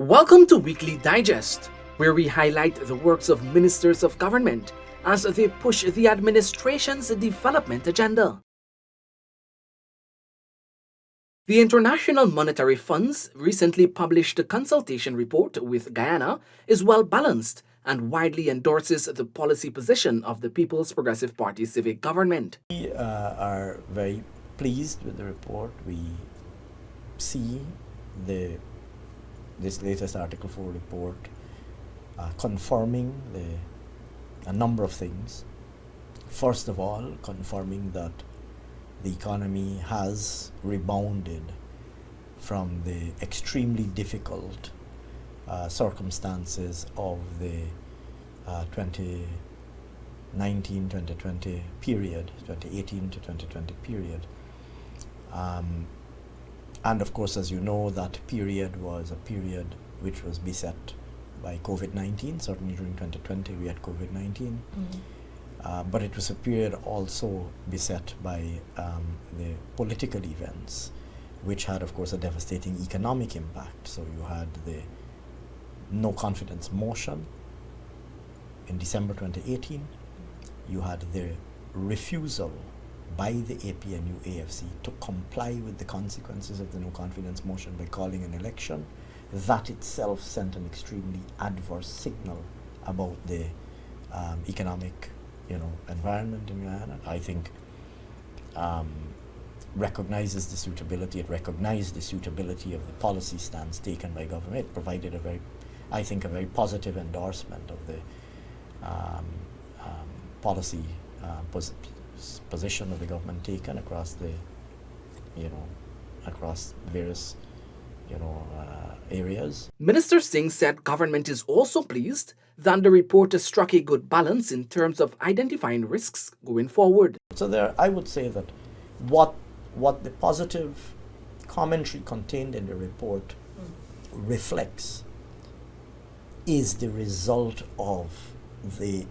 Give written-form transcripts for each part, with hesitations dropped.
Welcome to Weekly Digest, where we highlight the works of ministers of government as they push the administration's development agenda. The International Monetary Fund's recently published consultation report with Guyana is well balanced and widely endorses the policy position of the People's Progressive Party civic government. We are very pleased with the report. We see this latest Article 4 report confirming a number of things. First of all, confirming that the economy has rebounded from the extremely difficult circumstances of the 2019-2020 period, 2018 to 2020 period. And of course, as you know, that period was a period which was beset by COVID-19. Certainly during 2020 we had COVID-19. But it was a period also beset by the political events, which had, of course, a devastating economic impact. So you had the no confidence motion in December 2018. You had the refusal by the APNU AFC to comply with the consequences of the no confidence motion by calling an election. That itself sent an extremely adverse signal about the economic environment in Guyana. I think recognizes the suitability. It recognized the suitability of the policy stance taken by government. It provided a very positive endorsement of the policy position of the government taken across the across various areas. Minister Singh said government is also pleased that the report struck a good balance in terms of identifying risks going forward. So there, I would say that what the positive commentary contained in the report reflects is the result of the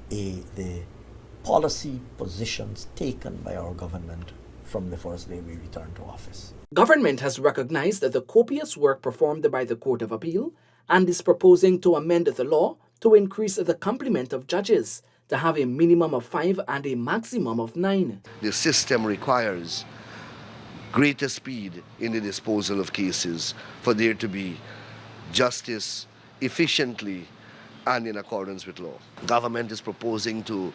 policy positions taken by our government from the first day we returned to office. Government has recognized the copious work performed by the Court of Appeal and is proposing to amend the law to increase the complement of judges to have a minimum of 5 and a maximum of 9. The system requires greater speed in the disposal of cases for there to be justice efficiently and in accordance with law. Government is proposing to,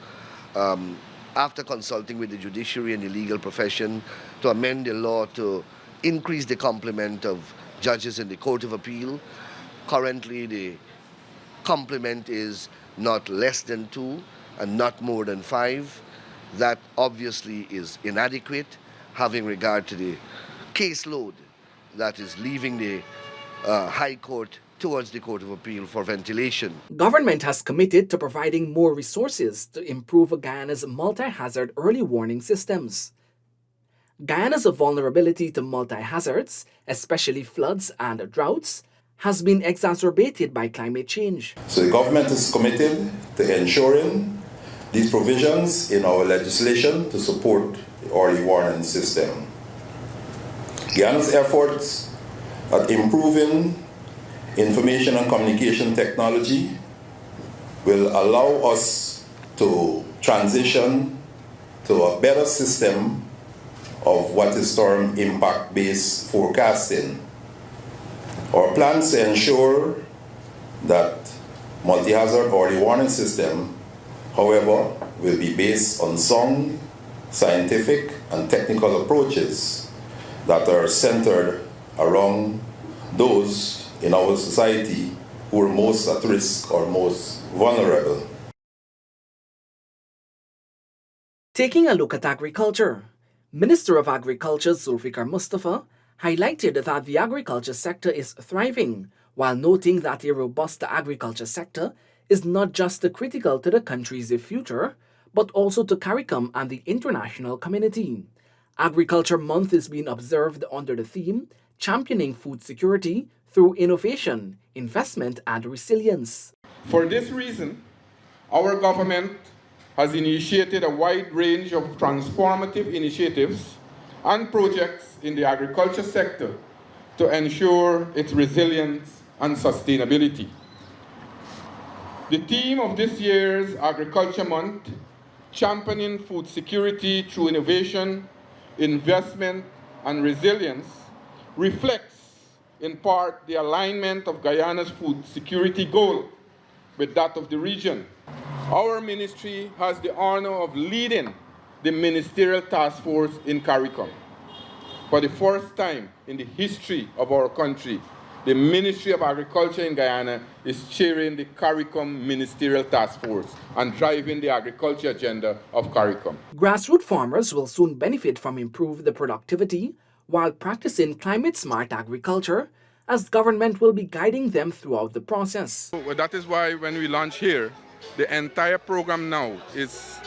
after consulting with the judiciary and the legal profession, to amend the law to increase the complement of judges in the Court of Appeal. Currently, the complement is not less than 2 and not more than 5. That obviously is inadequate, having regard to the caseload that is leaving the High Court towards the Court of Appeal for ventilation. Government has committed to providing more resources to improve Guyana's multi-hazard early warning systems. Guyana's vulnerability to multi-hazards, especially floods and droughts, has been exacerbated by climate change. So the government is committed to ensuring these provisions in our legislation to support the early warning system. Guyana's efforts at improving information and communication technology will allow us to transition to a better system of what is termed impact-based forecasting. Our plans to ensure that multi-hazard early warning system, however, will be based on sound, scientific and technical approaches that are centered around those in our society who are most at risk or most vulnerable. Taking a look at agriculture, Minister of Agriculture Zulfikar Mustafa highlighted that the agriculture sector is thriving, while noting that a robust agriculture sector is not just critical to the country's future, but also to CARICOM and the international community. Agriculture Month is being observed under the theme Championing Food Security through Innovation, Investment and Resilience. For this reason, our government has initiated a wide range of transformative initiatives and projects in the agriculture sector to ensure its resilience and sustainability. The theme of this year's Agriculture Month, championing food security through innovation, investment, and resilience, reflects in part the alignment of Guyana's food security goal with that of the region. Our ministry has the honor of leading the ministerial task force in CARICOM. For the first time in the history of our country, the Ministry of Agriculture in Guyana is chairing the CARICOM Ministerial Task Force and driving the agriculture agenda of CARICOM. Grassroots farmers will soon benefit from improved productivity while practicing climate-smart agriculture, as government will be guiding them throughout the process. Well, that is why when we launch here, the entire program now is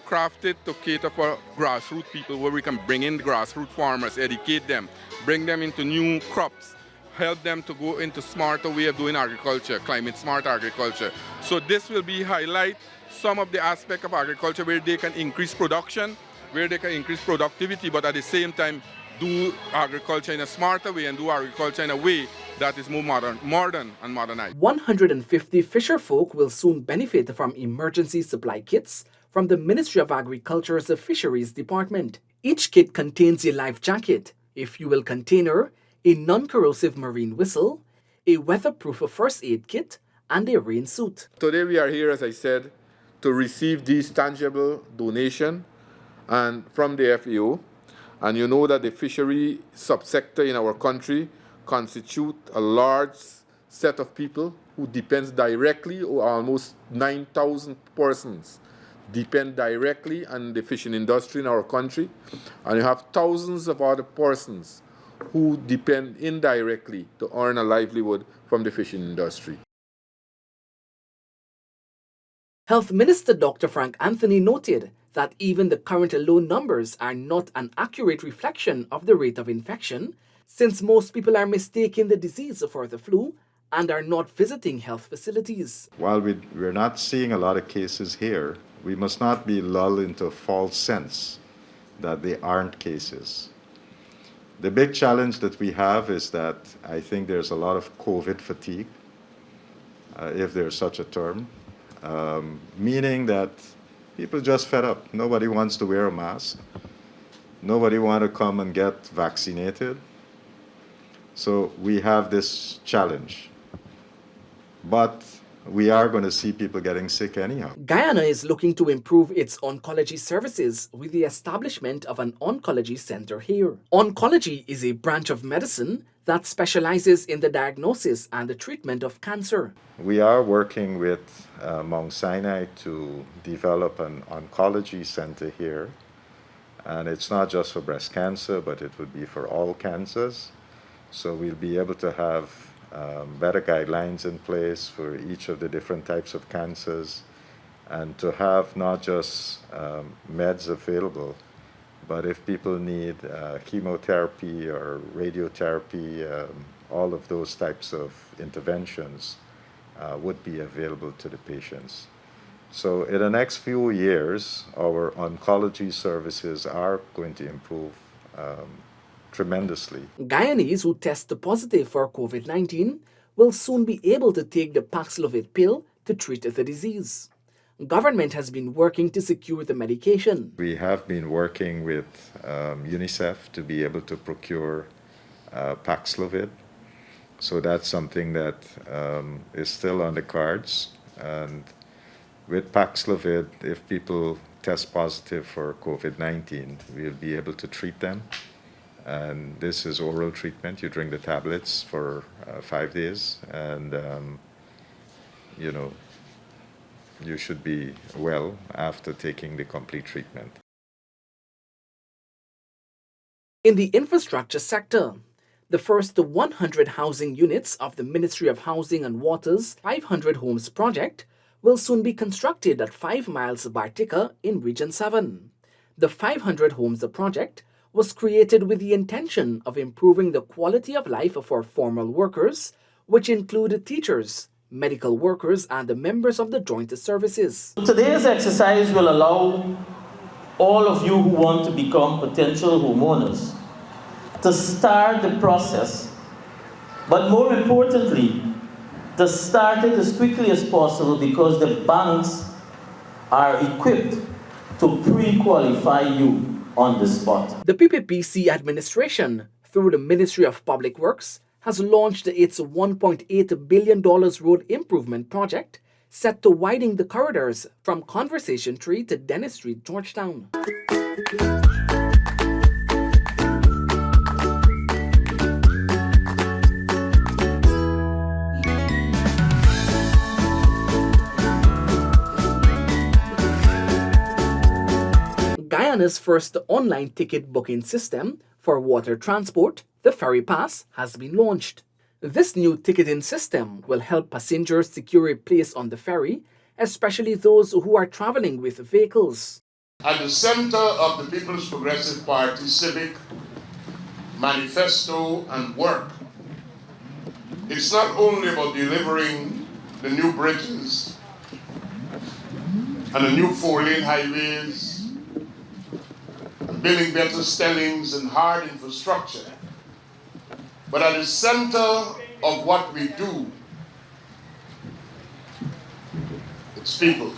crafted to cater for grassroots people, where we can bring in grassroots farmers, educate them, bring them into new crops, help them to go into smarter way of doing agriculture, climate smart agriculture. So this will be highlight some of the aspect of agriculture where they can increase production, where they can increase productivity, but at the same time do agriculture in a smarter way and do agriculture in a way that is more modern and modernized. 150 fisher folk will soon benefit from emergency supply kits from the Ministry of Agriculture's Fisheries Department. Each kit contains a life jacket, a fuel container, a non-corrosive marine whistle, a weatherproof first aid kit, and a rain suit. Today we are here, as I said, to receive these tangible donation and from the FAO. And you know that the fishery subsector in our country constitute a large set of people who depends directly, or almost 9,000 persons depend directly on the fishing industry in our country. And you have thousands of other persons who depend indirectly to earn a livelihood from the fishing industry. Health Minister Dr. Frank Anthony noted that even the current low numbers are not an accurate reflection of the rate of infection, since most people are mistaking the disease for the flu and are not visiting health facilities. While we're not seeing a lot of cases here, we must not be lulled into a false sense that they aren't cases. The big challenge that we have is that I think there's a lot of COVID fatigue, if there's such a term, meaning that people just fed up. Nobody wants to wear a mask. Nobody wants to come and get vaccinated. So we have this challenge. But we are going to see people getting sick anyhow. Guyana is looking to improve its oncology services with the establishment of an oncology center here. Oncology is a branch of medicine that specializes in the diagnosis and the treatment of cancer. We are working with Mount Sinai to develop an oncology center here. And it's not just for breast cancer, but it would be for all cancers. So we'll be able to have better guidelines in place for each of the different types of cancers, and to have not just meds available, but if people need chemotherapy or radiotherapy, all of those types of interventions would be available to the patients. So in the next few years, our oncology services are going to improve tremendously. Guyanese who test positive for COVID-19 will soon be able to take the Paxlovid pill to treat the disease. Government has been working to secure the medication. We have been working with UNICEF to be able to procure Paxlovid. So that's something that is still on the cards. And with Paxlovid, if people test positive for COVID-19, we'll be able to treat them. And this is oral treatment. You drink the tablets for 5 days, and you should be well after taking the complete treatment. In the infrastructure sector, the first 100 housing units of the Ministry of Housing and Water's 500 Homes project will soon be constructed at 5 miles Bartica in Region 7. The 500 Homes project was created with the intention of improving the quality of life for formal workers, which include teachers, medical workers, and the members of the joint services. Today's exercise will allow all of you who want to become potential homeowners to start the process, but more importantly, to start it as quickly as possible because the banks are equipped to pre-qualify you on the spot. The PPPC administration, through the Ministry of Public Works, has launched its $1.8 billion road improvement project set to widen the corridors from Conversation Tree to Dennis Street, Georgetown. Guyana's first online ticket booking system for water transport, the Ferry Pass, has been launched. This new ticketing system will help passengers secure a place on the ferry, especially those who are traveling with vehicles. At the center of the People's Progressive Party civic manifesto and work, it's not only about delivering the new bridges and the new 4-lane highways, and building better stellings and hard infrastructure, but at the center of what we do, it's people.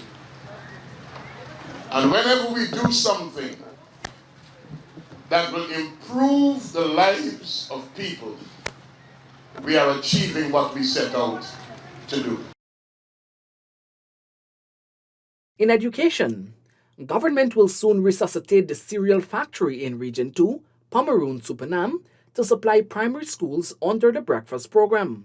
And whenever we do something that will improve the lives of people, we are achieving what we set out to do. In education, government will soon resuscitate the cereal factory in Region 2, Pomeroon, Supernam, to supply primary schools under the breakfast program.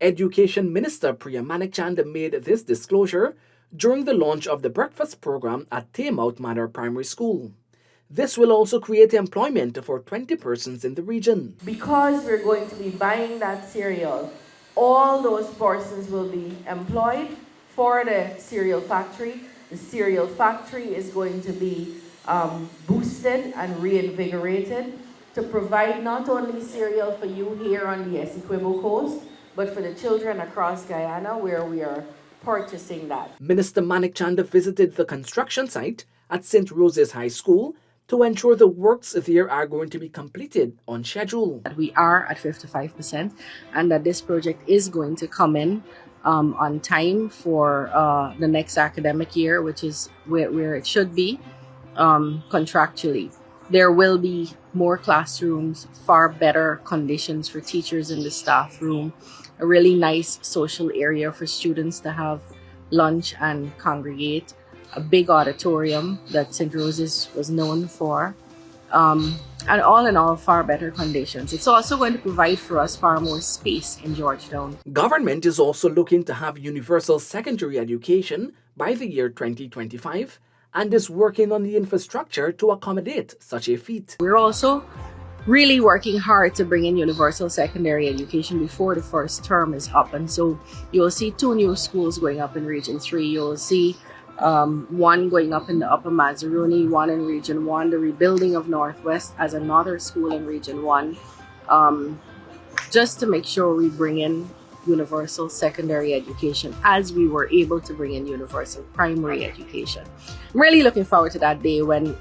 Education Minister Priya Manikchand made this disclosure during the launch of the breakfast program at Taymouth Manor Primary School. This will also create employment for 20 persons in the region. Because we're going to be buying that cereal, all those persons will be employed for the cereal factory. The cereal factory is going to be boosted and reinvigorated to provide not only cereal for you here on the Essequibo coast, but for the children across Guyana where we are purchasing that. Minister Manikchand visited the construction site at St. Rose's High School to ensure the works there are going to be completed on schedule. We are at 55% and that this project is going to come in on time for the next academic year, which is where it should be contractually. There will be more classrooms, far better conditions for teachers in the staff room, a really nice social area for students to have lunch and congregate, a big auditorium that St. Rose's was known for, and all in all, far better conditions. It's also going to provide for us far more space in Georgetown. Government is also looking to have universal secondary education by the year 2025 and is working on the infrastructure to accommodate such a feat. We're also really working hard to bring in universal secondary education before the first term is up. And so you'll see 2 new schools going up in Region 3. You'll see one going up in the Upper Mazaruni, one in Region 1, the rebuilding of Northwest as another school in Region 1, just to make sure we bring in universal secondary education as we were able to bring in universal primary education. I'm really looking forward to that day when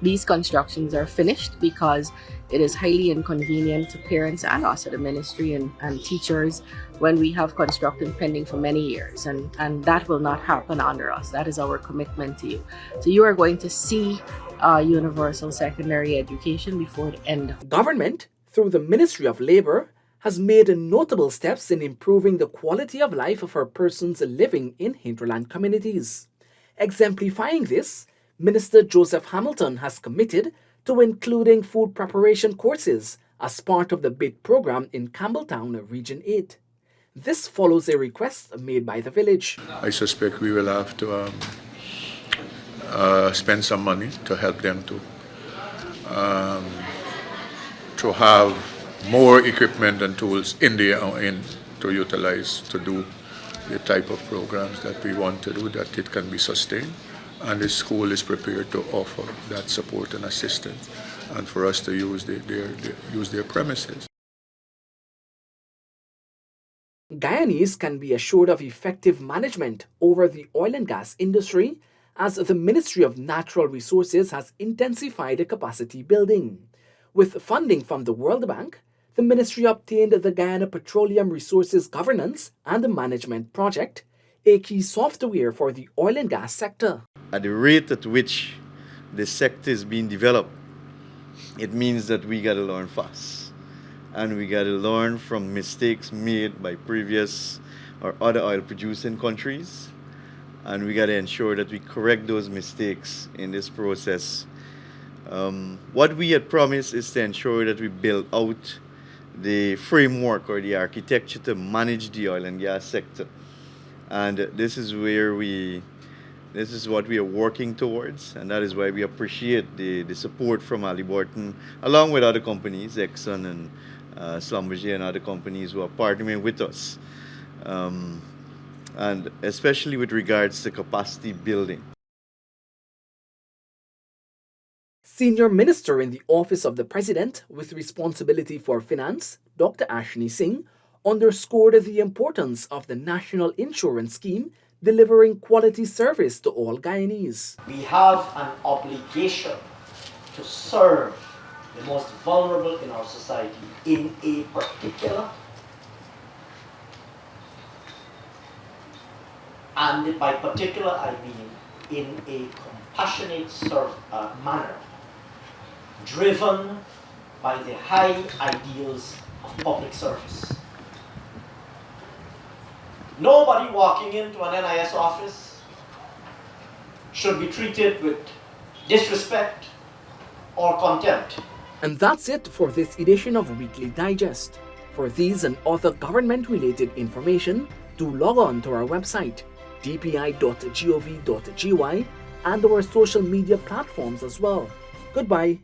these constructions are finished, because it is highly inconvenient to parents and also the ministry and teachers when we have construction pending for many years, and that will not happen under us. That is our commitment to you. So you are going to see universal secondary education before the end. Government, through the Ministry of Labour, has made notable steps in improving the quality of life for persons living in hinterland communities. Exemplifying this, Minister Joseph Hamilton has committed to including food preparation courses as part of the BID program in Campbelltown, Region 8. This follows a request made by the village. I suspect we will have to spend some money to help them to have more equipment and tools to utilize to do the type of programs that we want to do, that it can be sustained. And the school is prepared to offer that support and assistance, and for us to use their premises. Guyanese can be assured of effective management over the oil and gas industry as the Ministry of Natural Resources has intensified capacity building. With funding from the World Bank, the ministry obtained the Guyana Petroleum Resources Governance and Management Project, a key software for the oil and gas sector. At the rate at which the sector is being developed, it means that we got to learn fast. And we got to learn from mistakes made by previous or other oil producing countries. And we got to ensure that we correct those mistakes in this process. What we had promised is to ensure that we build out the framework or the architecture to manage the oil and gas sector. And this is what we are working towards, and that is why we appreciate the support from Halliburton, along with other companies, Exxon and Schlumberger and other companies who are partnering with us, and especially with regards to capacity building. Senior Minister in the Office of the President with responsibility for finance, Dr. Ashni Singh, underscored the importance of the National Insurance Scheme delivering quality service to all Guyanese. We have an obligation to serve the most vulnerable in our society in a particular, and by particular I mean in a compassionate manner, driven by the high ideals of public service. Nobody walking into an NIS office should be treated with disrespect or contempt. And that's it for this edition of Weekly Digest. For these and other government-related information, do log on to our website, dpi.gov.gy, and our social media platforms as well. Goodbye.